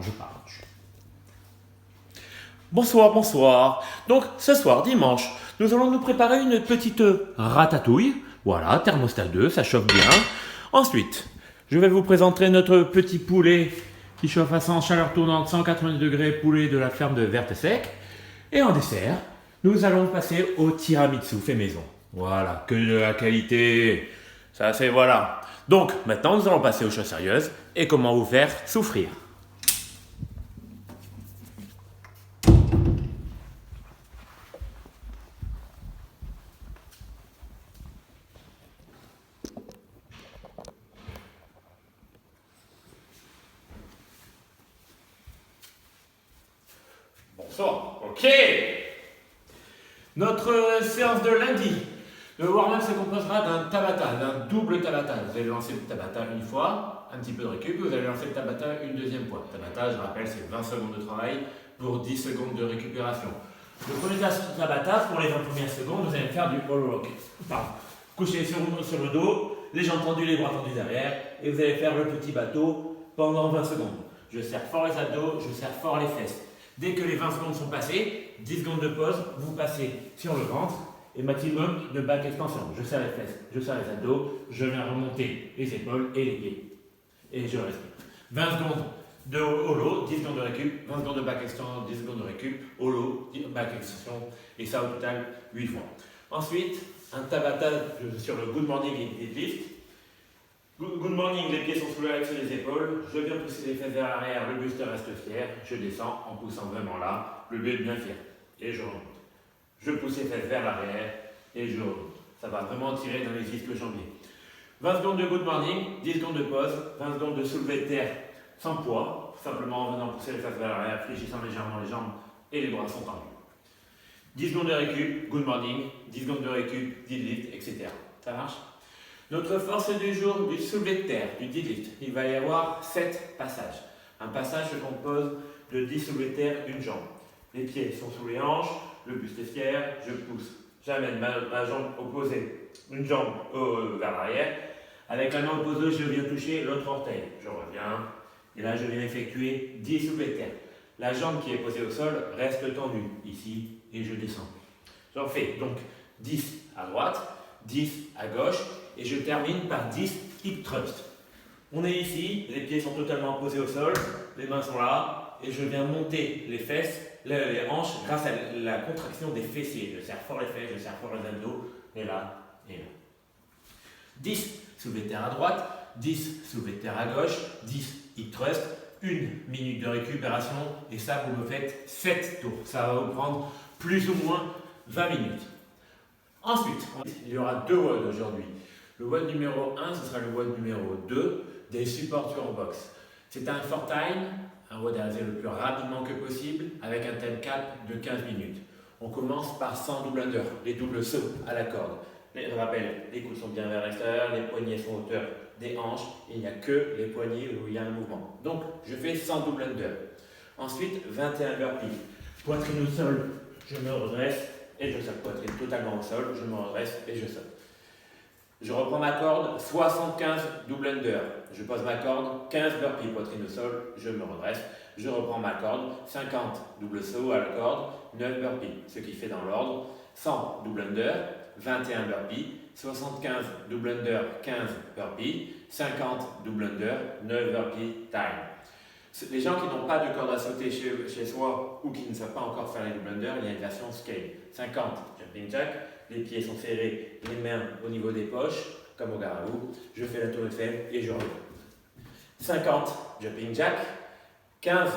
je mange. Bonsoir, bonsoir. Donc, ce soir, dimanche, nous allons nous préparer une petite ratatouille. Voilà, thermostat 2, ça chauffe bien. Ensuite, je vais vous présenter notre petit poulet qui chauffe à 100 chaleur tournante, 180 degrés, poulet de la ferme de Vertesec. Et en dessert, nous allons passer au tiramisu fait maison. Voilà, que de la qualité. Ça, c'est voilà. Donc, maintenant, nous allons passer aux choses sérieuses et comment vous faire souffrir. Bonsoir, ok. Notre séance de lundi. Le warm-up se composera d'un tabata, d'un double tabata. Vous allez lancer le tabata une fois, un petit peu de récup, vous allez lancer le tabata une deuxième fois. Tabata, je rappelle, c'est 20 secondes de travail pour 10 secondes de récupération. Le premier tabata, pour les 20 premières secondes, vous allez faire du all rock. Pardon. Couchez sur le dos, les jambes tendues, les bras tendus derrière, et vous allez faire le petit bateau pendant 20 secondes. Je serre fort les abdos, je serre fort les fesses. Dès que les 20 secondes sont passées, 10 secondes de pause, vous passez sur le ventre et maximum de back extension. Je serre les fesses, je serre les abdos, je viens remonter les épaules et les pieds. Et je respire. 20 secondes de holo, 10 secondes de récup, 20 secondes de back extension, 10 secondes de récup, holo, back extension, et ça au total 8 fois. Ensuite, un tabata sur le good morning et deadlift. Good morning, les pieds sont soulevés sur les épaules, je viens pousser les fesses vers l'arrière, le buste reste fier, je descends en poussant vraiment là, le buste bien fier, et je remonte. Je pousse les fesses vers l'arrière, et je remonte. Ça va vraiment tirer dans les ischios jambiers. 20 secondes de good morning, 10 secondes de pause, 20 secondes de soulevé de terre sans poids, simplement en venant pousser les fesses vers l'arrière, fléchissant légèrement les jambes, et les bras sont tendus. 10 secondes de récup, good morning, 10 secondes de récup, deadlift, etc. Ça marche? Notre force du jour du soulevé de terre, du deadlift, il va y avoir 7 passages. Un passage se compose de 10 soulevés de terre, une jambe. Les pieds sont sous les hanches, le buste est fier, je pousse. J'amène ma jambe opposée, une jambe vers l'arrière. Avec la main opposée, je viens toucher l'autre orteil. Je reviens, et là je viens effectuer 10 soulevés de terre. La jambe qui est posée au sol reste tendue, ici, et je descends. J'en fais donc 10 à droite, 10 à gauche, et je termine par 10 hip thrust. On est ici, les pieds sont totalement posés au sol, les mains sont là, et je viens monter les fesses, les hanches, grâce à la contraction des fessiers. Je serre fort les fesses, je serre fort les abdos, et là, et là. 10 soulevés de terre à droite, 10 soulevés de terre à gauche, 10 hip thrust, 1 minute de récupération, et ça, vous me faites 7 tours. Ça va vous prendre plus ou moins 20 minutes. Ensuite, il y aura 2 WOD aujourd'hui. Le WOD numéro 1, ce sera le WOD numéro 2 des supports en box. C'est un 4-time, un WOD à réaliser le plus rapidement que possible, avec un time cap de 15 minutes. On commence par 100 double under, les doubles sauts à la corde. Je rappelle, les coudes sont bien vers l'extérieur, les poignets sont à hauteur des hanches, et il n'y a que les poignets où il y a un mouvement. Donc, je fais 100 double under. Ensuite, 21 burpees. Poitrine au sol, je me redresse et je saute. Poitrine totalement au sol, je me redresse et je saute. Je reprends ma corde, 75 double under. Je pose ma corde, 15 burpees, poitrine au sol, je me redresse. Je reprends ma corde, 50 double saut à la corde, 9 burpees. Ce qui fait dans l'ordre, 100 double under, 21 burpees, 75 double under, 15 burpees, 50 double under, 9 burpees time. Les gens qui n'ont pas de corde à sauter chez soi ou qui ne savent pas encore faire les double under, il y a une version scale. 50 jumping jack, les pieds sont serrés, les mains au niveau des poches, comme au garagou. Je fais la tour Eiffel et je reviens. 50 jumping jack, 15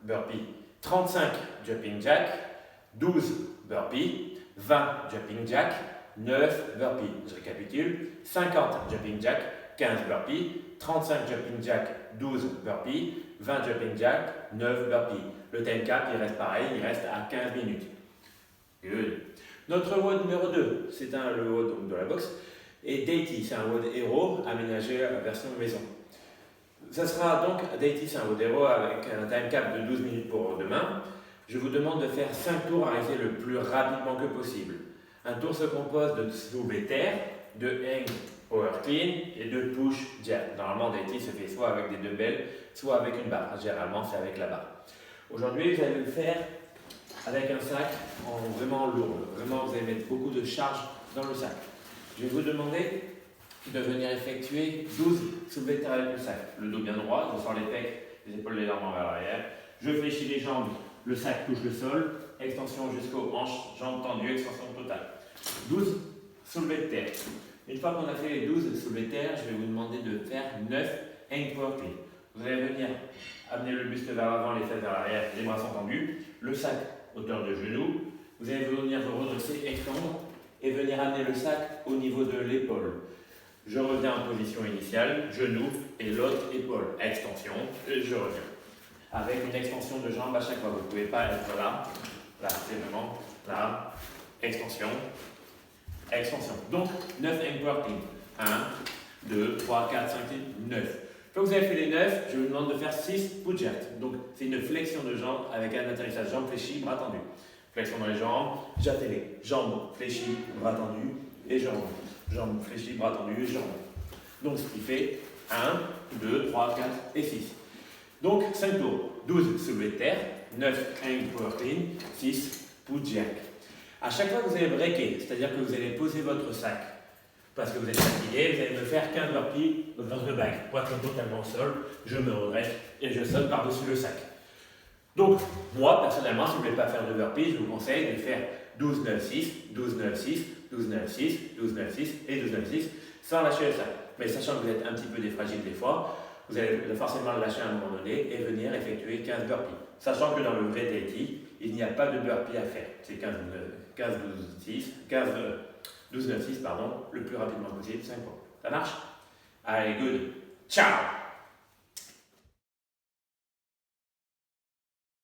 burpees, 35 jumping jack, 12 burpees, 20 jumping jack, 9 burpees. Je récapitule, 50 jumping jack, 15 burpees, 35 jumping jack, 12 burpees, 20 jumping jack, 9 burpees. Le time cap, il reste pareil, il reste à 15 minutes. Good. Notre WOD numéro 2, c'est le WOD de la boxe, et Deity, c'est un WOD héros aménagé à la version maison. Ça sera donc, Deity, c'est un WOD héros avec un time cap de 12 minutes pour demain. Je vous demande de faire 5 tours à réaliser le plus rapidement que possible. Un tour se compose de soulevé terre, de hang power clean et de push jab. Normalement, Daity se fait soit avec des dumbbells, soit avec une barre. Généralement, c'est avec la barre. Aujourd'hui, vous allez le faire avec un sac vraiment lourd. Vraiment, vous allez mettre beaucoup de charge dans le sac. Je vais vous demander de venir effectuer 12 soulevés de terre avec le sac. Le dos bien droit, je sors les pecs, les épaules légèrement vers l'arrière. Je fléchis les jambes, le sac touche le sol. Extension jusqu'aux hanches, jambes tendues, extension totale. 12 soulevés de terre. Une fois qu'on a fait les 12 soulevés de terre, je vais vous demander de faire 9 hang power clean. Vous allez venir amener le buste vers l'avant, les fesses vers l'arrière, les bras sont tendus, le sac hauteur de genou. Vous allez venir vous redresser, extendre et venir amener le sac au niveau de l'épaule. Je reviens en position initiale, genou et l'autre épaule. Extension, et je reviens. Avec une extension de jambe à chaque fois. Vous ne pouvez pas être là. Là, c'est vraiment là. Extension. Extension. Donc, 9 hang power clean. 1, 2, 3, 4, 5, 6, 9. Une fois que vous avez fait les 9, je vous demande de faire 6 push jerk. Donc, c'est une flexion de jambe avec un atterrissage jambes fléchies, bras tendus. Flexion dans les jambes, j'atterris. Jambes fléchies, bras tendus et je remonte. Jambes fléchies, bras tendus et je remonte. Donc, ce qui fait 1, 2, 3, 4 et 6. Donc, 5 tours. 12 soulevés de terre, 9 hang power clean, 6 push jerk. À chaque fois que vous allez breaker, c'est-à-dire que vous allez poser votre sac parce que vous êtes fatigué, vous allez me faire 15 burpees dans le back, poitrine totalement au sol, je me redresse et je saute par-dessus le sac. Donc, moi, personnellement, si vous ne voulez pas faire de burpees, je vous conseille de faire 12, 9, 6, 12, 9, 6, 12, 9, 6, 12, 9, 6 et 12, 9, 6 sans lâcher le sac. Mais sachant que vous êtes un petit peu défragile des fois, vous allez forcément le lâcher à un moment donné et venir effectuer 15 burpees. Sachant que dans le vrai Daity, il n'y a pas de burpee à faire. C'est 15, 12, 6, 12, 9, 6, pardon, le plus rapidement possible, 5 fois. Ça marche? Allez, good. Ciao!